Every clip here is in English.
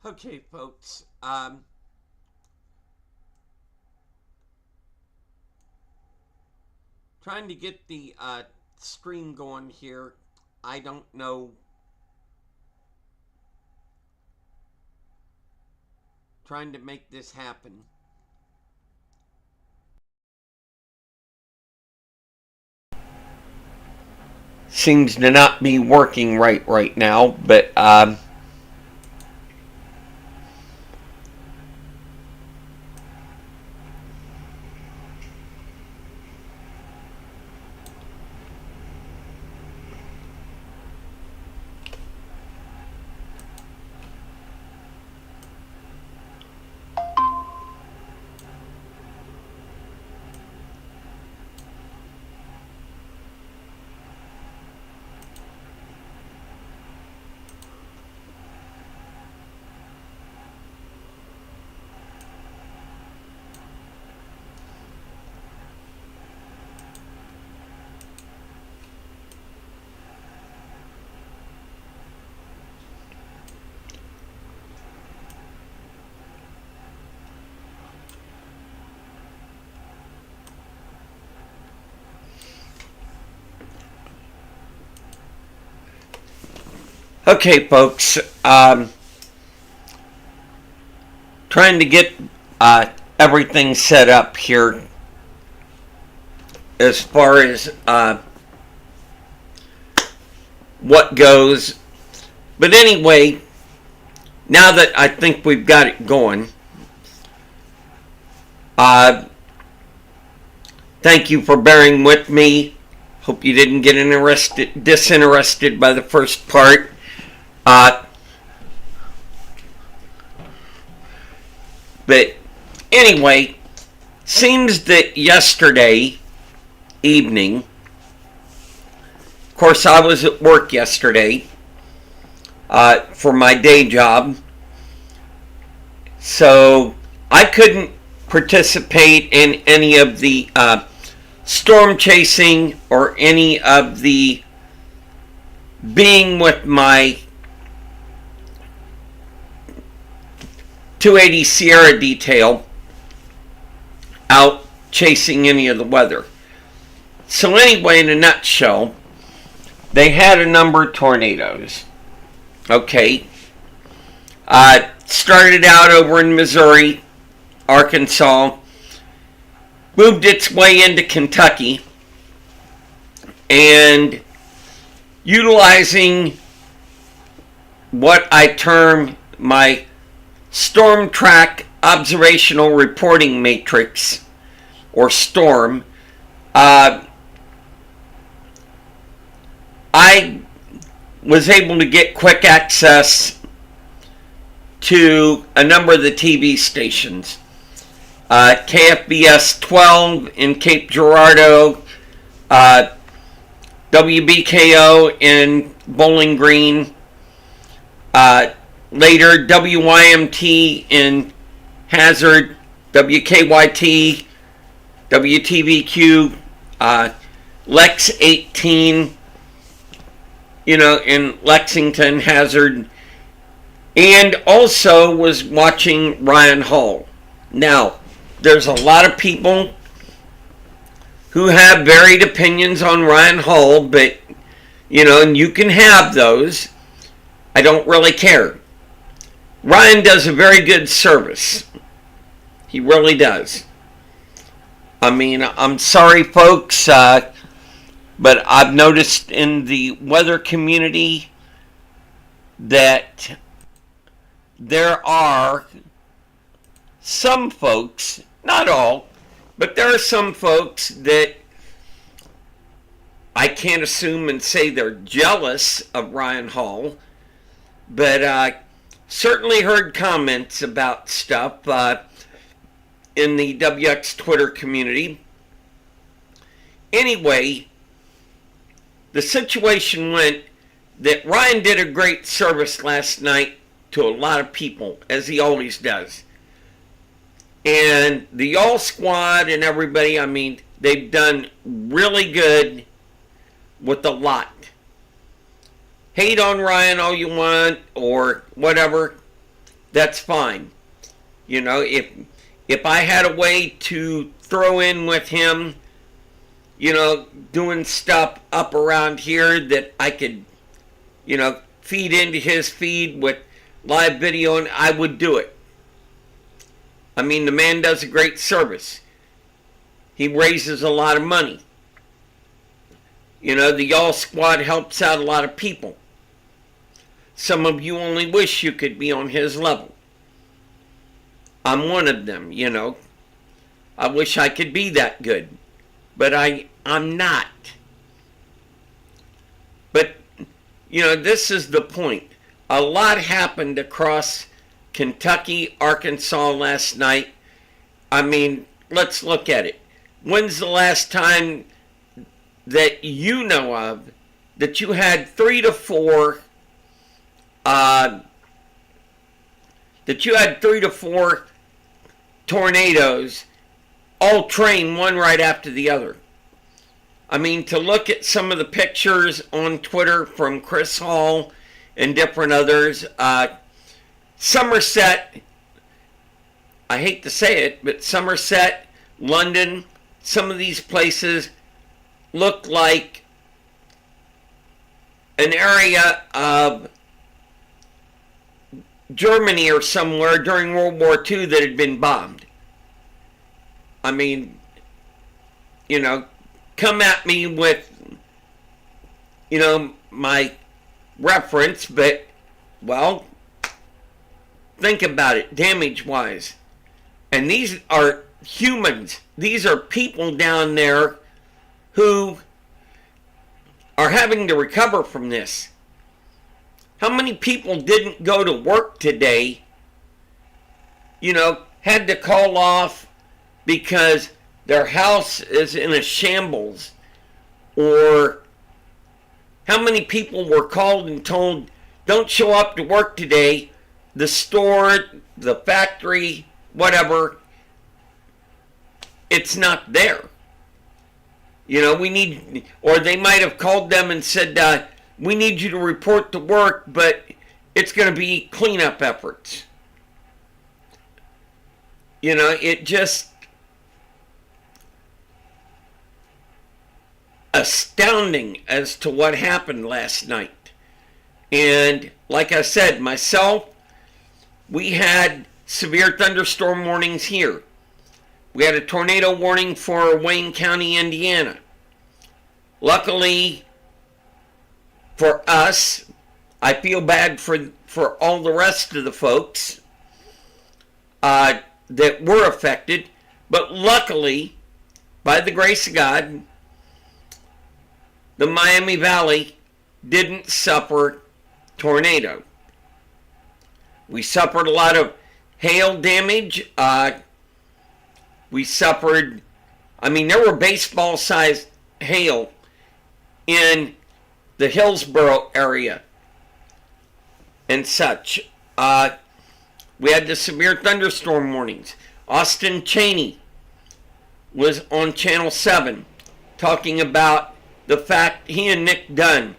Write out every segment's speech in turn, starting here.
Okay, folks. Trying to get the stream going here. I don't know. Trying to make this happen. Seems to not be working right now, but okay, folks. Trying to get everything set up here as far as what goes. But anyway, now that I think we've got it going, thank you for bearing with me. Hope you didn't get disinterested by the first part. But anyway, seems that yesterday evening, of course, I was at work yesterday for my day job, so I couldn't participate in any of the storm chasing or any of the being with my 280 Sierra detail out chasing any of the weather. So anyway, in a nutshell, they had a number of tornadoes. Okay. Started out over in Missouri, Arkansas, moved its way into Kentucky, and utilizing what I term my Storm Track Observational Reporting Matrix, or STORM, I was able to get quick access to a number of the TV stations. KFBS 12 in Cape Girardeau, WBKO in Bowling Green, later WYMT in Hazard, WKYT, WTVQ, Lex 18, in Lexington, Hazard, and also was watching Ryan Hall. Now, there's a lot of people who have varied opinions on Ryan Hall, but, and you can have those. I don't really care. Ryan does a very good service. He really does. I mean, I'm sorry, folks, but I've noticed in the weather community that there are some folks, not all, but there are some folks that I can't assume and say they're jealous of Ryan Hall, but certainly heard comments about stuff in the WX Twitter community. Anyway, the situation went that Ryan did a great service last night to a lot of people, as he always does. And the Y'all Squad and everybody, I mean, they've done really good with a lot. Hate on Ryan all you want or whatever. that's fine. You know, if I had a way to throw in with him, you know, doing stuff up around here that I could, you know, feed into his feed with live video, and I would do it. I mean, the man does a great service. He raises a lot of money. You know, the Y'all Squad helps out a lot of people. Some of you only wish you could be on his level. I'm one of them, you know. I wish I could be that good. But I'm not. But, you know, this is the point. A lot happened across Kentucky, Arkansas last night. I mean, let's look at it. When's the last time that you know of that you had 3 to 4 tornadoes all train one right after the other? I mean, to look at some of the pictures on Twitter from Chris Hall and different others, Somerset, I hate to say it, but Somerset, London, some of these places look like an area of Germany or somewhere during World War II that had been bombed. I mean, you know, come at me with, you know, my reference, but, well, think about it, damage-wise. And these are humans. These are people down there who are having to recover from this. How many people didn't go to work today, you know, had to call off because their house is in a shambles? Or how many people were called and told, don't show up to work today, the store, the factory, whatever, it's not there. You know, we need, or they might have called them and said, we need you to report to work, but it's going to be cleanup efforts. You know, it just astounding as to what happened last night. And like I said, myself, we had severe thunderstorm warnings here. We had a tornado warning for Wayne County, Indiana. Luckily for us, I feel bad for all the rest of the folks that were affected, but luckily, by the grace of God, the Miami Valley didn't suffer tornado. We suffered a lot of hail damage. We suffered, I mean, there were baseball-sized hail in the Hillsborough area and such. We had the severe thunderstorm warnings. Austin Chaney was on Channel 7 talking about the fact, he and Nick Dunn,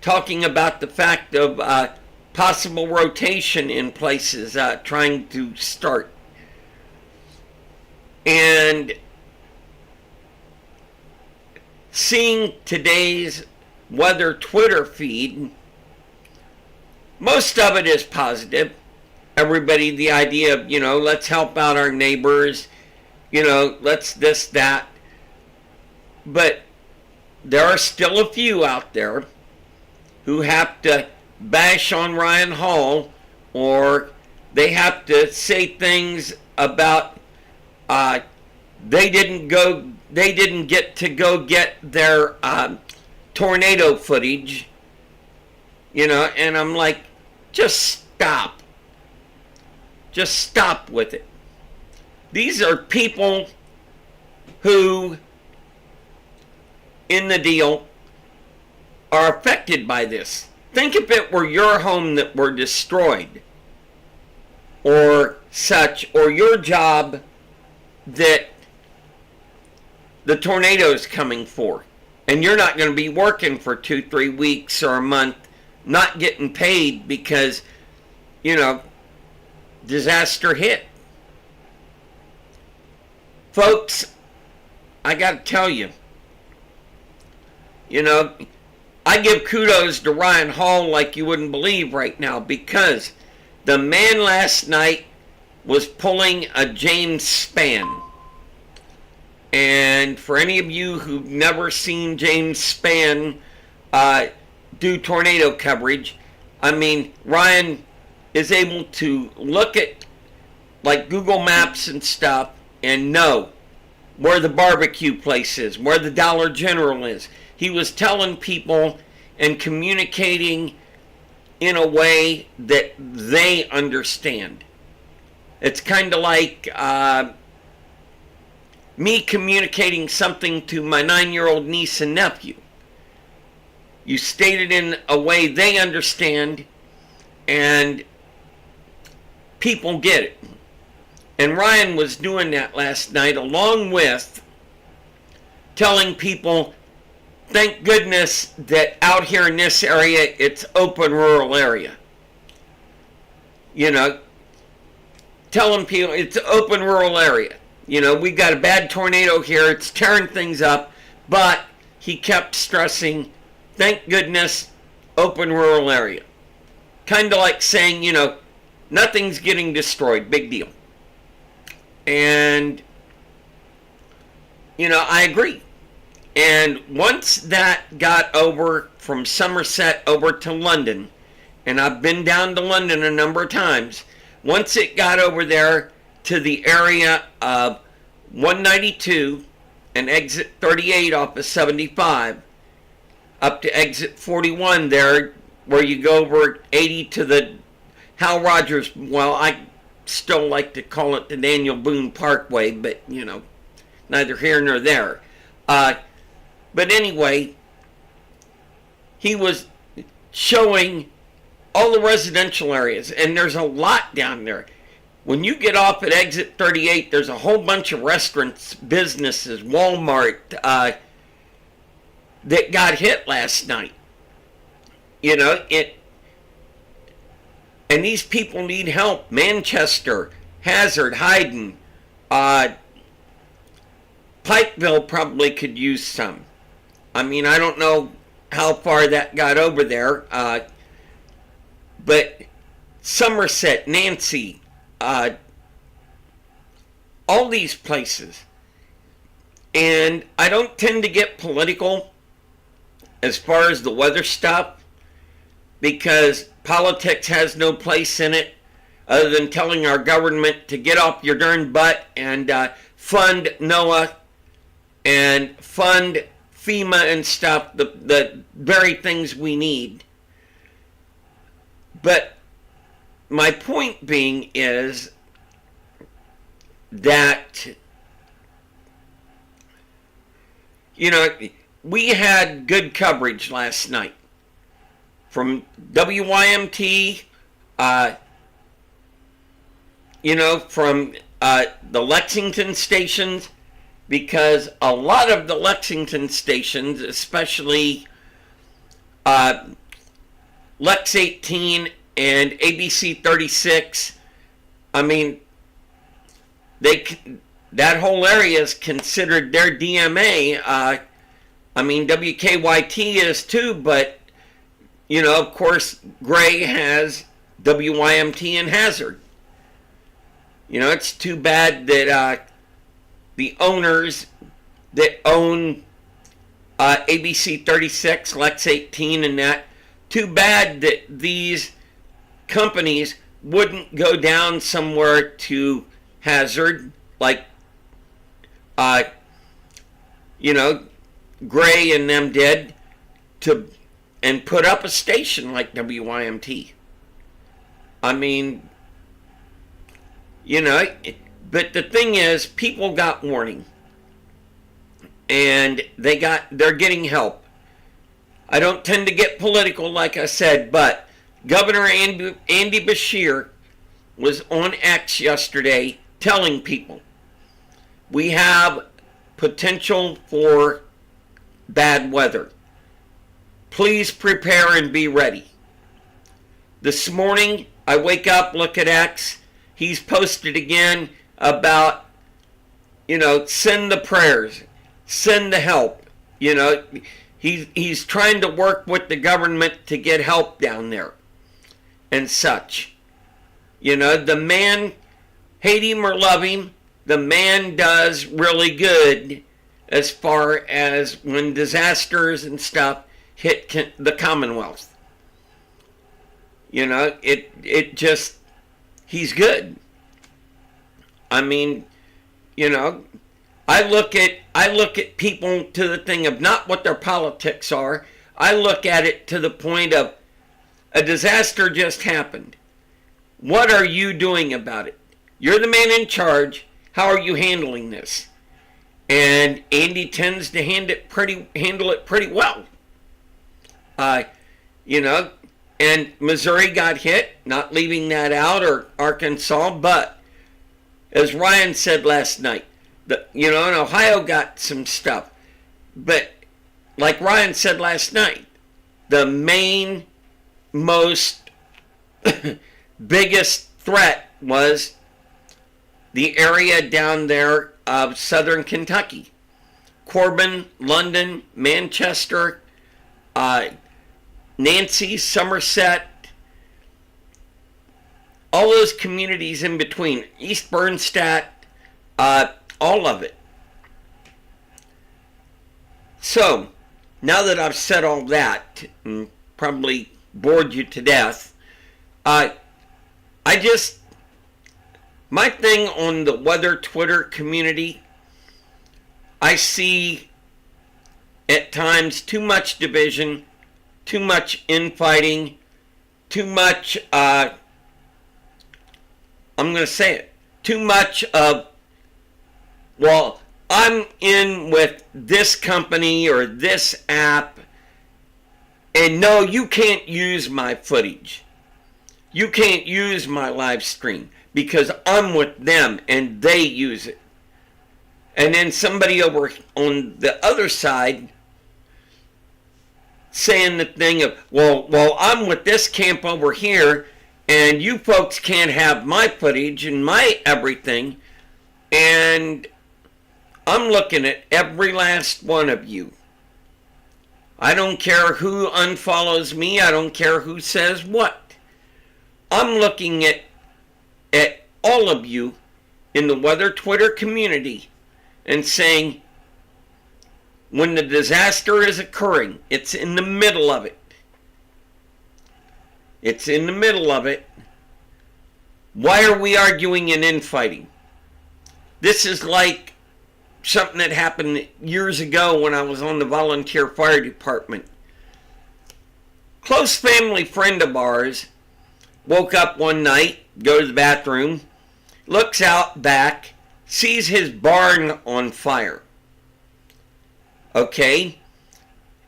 talking about the fact of possible rotation in places trying to start. And seeing today's weather Twitter feed, most of it is positive. Everybody, the idea of, you know, let's help out our neighbors, you know, let's this, that. But there are still a few out there who have to bash on Ryan Hall, or they have to say things about they didn't get to go get their tornado footage, you know, and I'm like, just stop with it. These are people who in the deal are affected by this. Think if it were your home that were destroyed or such, or your job that the tornado is coming for, and you're not going to be working for 2-3 weeks or a month, not getting paid because you know, disaster hit. Folks, I got to tell you, I give kudos to Ryan Hall like you wouldn't believe right now, because the man last night was pulling a James Spann. And for any of you who've never seen James Spann do tornado coverage, I mean, Ryan is able to look at like Google Maps and stuff and know where the barbecue place is, where the Dollar General is. He was telling people and communicating in a way that they understand. It's kind of like me communicating something to my 9-year-old niece and nephew. You state it in a way they understand, and people get it. And Ryan was doing that last night, along with telling people, thank goodness that out here in this area, it's open rural area. Telling people it's open rural area. We got a bad tornado here, it's tearing things up, but he kept stressing, thank goodness, open rural area. Kind of like saying, nothing's getting destroyed, big deal. And, I agree. And once that got over from Somerset over to London, and I've been down to London a number of times, once it got over there to the area of 192 and exit 38 off of 75, up to exit 41 there, where you go over 80 to the Hal Rogers, well, I still like to call it the Daniel Boone Parkway, but, neither here nor there. But anyway, he was showing all the residential areas, and there's a lot down there. When you get off at exit 38, there's a whole bunch of restaurants, businesses, Walmart, that got hit last night. And these people need help. Manchester, Hazard, Hyden, Pikeville probably could use some. I mean, I don't know how far that got over there, but Somerset, Nancy, all these places. And I don't tend to get political as far as the weather stuff, because politics has no place in it other than telling our government to get off your darn butt and fund NOAA and fund FEMA and stuff, the very things we need. But my point being is that, we had good coverage last night from WYMT, from the Lexington stations, because a lot of the Lexington stations, especially Lex 18 and ABC 36, I mean, that whole area is considered their DMA. I mean, WKYT is too, but, of course, Gray has WYMT and Hazard. It's too bad that the owners that own ABC 36, Lex 18, and that, too bad that these companies wouldn't go down somewhere to Hazard, like, Gray and them did, and put up a station like WYMT. I mean, but the thing is, people got warning, and they're getting help. I don't tend to get political, like I said, but Governor Andy Beshear was on X yesterday telling people we have potential for bad weather. Please prepare and be ready. This morning, I wake up, look at X. He's posted again about, send the prayers, send the help. He's trying to work with the government to get help down there and such. The man, hate him or love him, the man does really good as far as when disasters and stuff hit the Commonwealth. It just, he's good. I mean, I look at people to the thing of not what their politics are. I look at it to the point of a disaster just happened. What are you doing about it? You're the man in charge. How are you handling this? And Andy tends to handle it pretty well. And Missouri got hit, not leaving that out, or Arkansas, but as Ryan said last night, and Ohio got some stuff. But like Ryan said last night, the main, most biggest threat was the area down there of southern Kentucky. Corbin, London, Manchester, Nancy, Somerset, all those communities in between, East Bernstadt, all of it. So, now that I've said all that, and probably bored you to death, my thing on the weather Twitter community, I see at times too much division, too much infighting, too much, I'm going to say it, too much of, well, I'm in with this company or this app, and no, you can't use my footage. You can't use my live stream because I'm with them and they use it. And then somebody over on the other side saying the thing of, well, I'm with this camp over here and you folks can't have my footage and my everything. And I'm looking at every last one of you. I don't care who unfollows me. I don't care who says what. I'm looking at all of you in the weather Twitter community and saying, when the disaster is occurring, it's in the middle of it. It's in the middle of it. Why are we arguing and infighting? This is like something that happened years ago when I was on the volunteer fire department. Close family friend of ours woke up one night, go to the bathroom, looks out back, sees his barn on fire. Okay?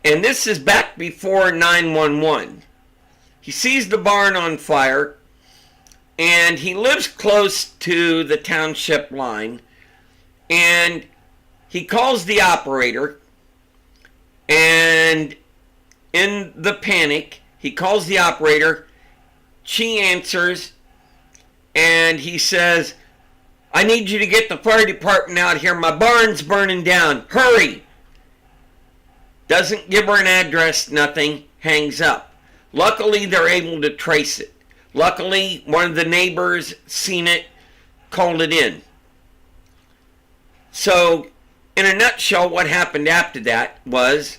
And this is back before 911. He sees the barn on fire, and he lives close to the township line, and he calls the operator, and in the panic, he calls the operator, she answers, and he says, I need you to get the fire department out here, my barn's burning down, hurry! Doesn't give her an address, nothing, hangs up. Luckily, they're able to trace it. Luckily, one of the neighbors seen it, called it in. So, in a nutshell, what happened after that was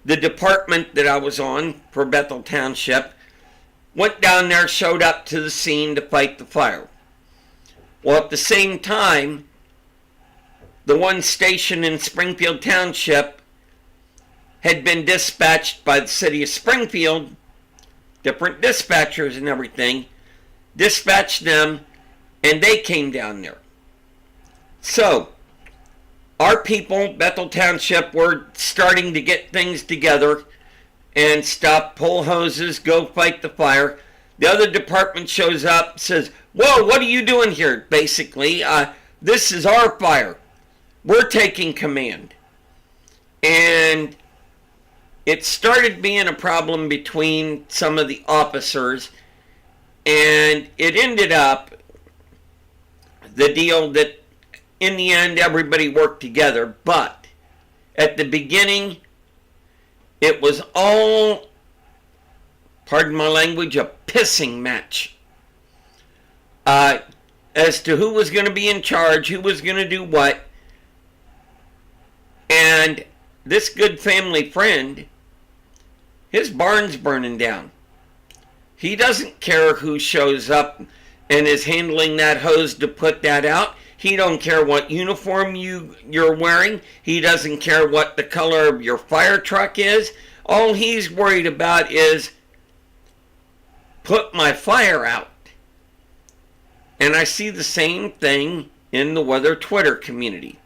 the department that I was on for Bethel Township went down there, showed up to the scene to fight the fire. Well, at the same time, the one station in Springfield Township had been dispatched by the city of Springfield, different dispatchers and everything, dispatched them, and they came down there. So, our people, Bethel Township, were starting to get things together and stuff, pull hoses, go fight the fire. The other department shows up, says, whoa, what are you doing here? Basically, this is our fire. We're taking command. And it started being a problem between some of the officers. And it ended up the deal that in the end everybody worked together. But at the beginning, it was all, pardon my language, a pissing match. As to who was going to be in charge, who was going to do what. And this good family friend, his barn's burning down. He doesn't care who shows up and is handling that hose to put that out. He don't care what uniform you're wearing. He doesn't care what the color of your fire truck is. All he's worried about is put my fire out. And I see the same thing in the weather Twitter community.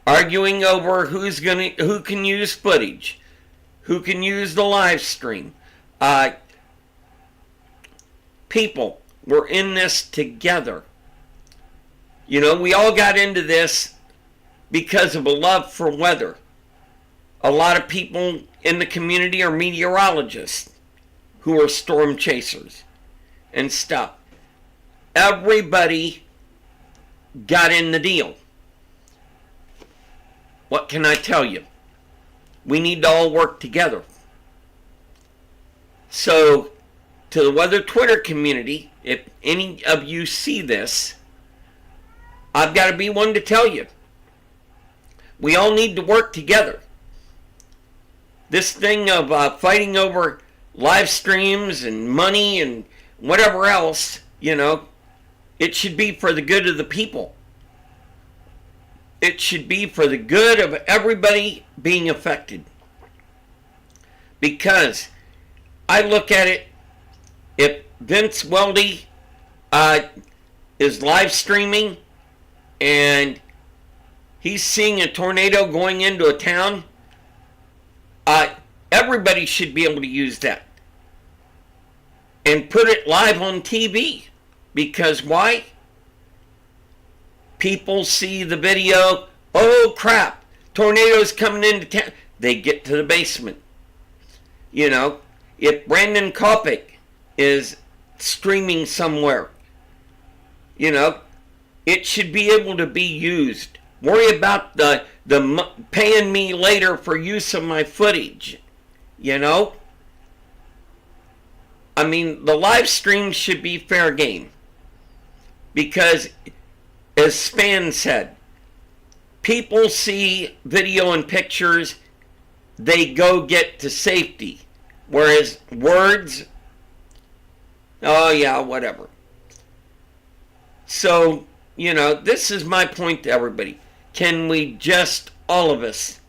Arguing over who can use footage, who can use the live stream. People, we're in this together. You know, we all got into this because of a love for weather. A lot of people in the community are meteorologists who are storm chasers and stuff. Everybody got in the deal. What can I tell you? We need to all work together. So, to the weather Twitter community, if any of you see this, I've got to be one to tell you. We all need to work together. This thing of fighting over live streams and money and whatever else, you know, it should be for the good of the people. It should be for the good of everybody being affected. Because I look at it, if Vince Weldy is live streaming and he's seeing a tornado going into a town, everybody should be able to use that and put it live on TV. Because why? People see the video, oh crap, tornado's coming into town. They get to the basement. You know, if Brandon Kopic is streaming somewhere, you know, it should be able to be used. Worry about the paying me later for use of my footage, you know? I mean, the live stream should be fair game. Because, as Span said, people see video and pictures, they go get to safety. Whereas words, oh yeah, whatever. So, you know, this is my point to everybody. Can we just, all of us,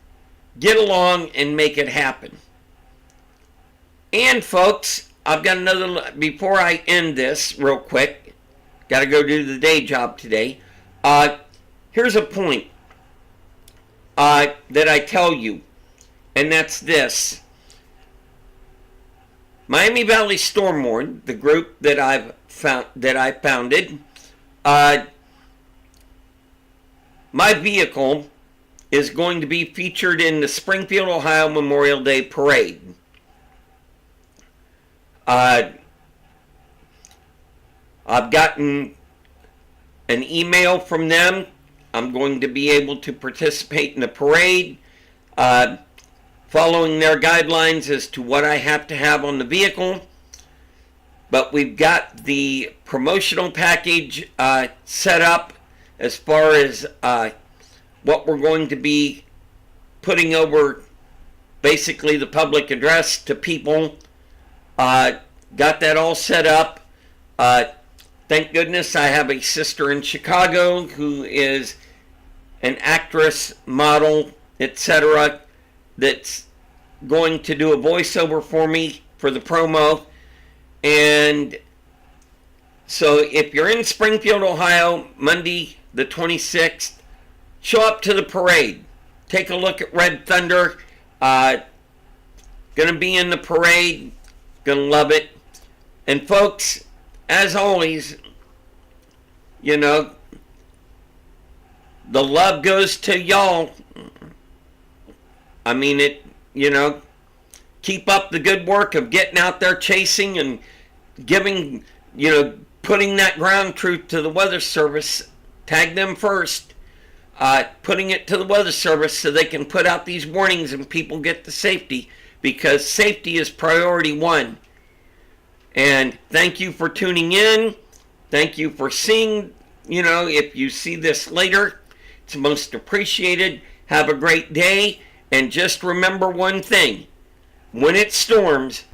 get along and make it happen? And folks, I've got another, before I end this real quick, got to go do the day job today. Here's a point that I tell you, and that's this. Miami Valley Storm Warn, the group that I founded, my vehicle is going to be featured in the Springfield, Ohio Memorial Day Parade. I've gotten an email from them. I'm going to be able to participate in the parade, following their guidelines as to what I have to have on the vehicle. But we've got the promotional package set up as far as what we're going to be putting over, basically the public address to people. Got that all set up. Thank goodness I have a sister in Chicago who is an actress, model, etc., that's going to do a voiceover for me for the promo. And so if you're in Springfield, Ohio, Monday the 26th, show up to the parade. Take a look at Red Thunder. Gonna be in the parade. Gonna love it. And folks, as always, you know, the love goes to y'all. I mean it, you know, keep up the good work of getting out there chasing and giving putting that ground truth to the Weather Service, tag them first, putting it to the Weather Service so they can put out these warnings and people get to safety, because safety is priority one. And thank you for tuning in. Thank you for seeing, if you see this later, it's most appreciated. Have a great day. And just remember one thing. When it storms,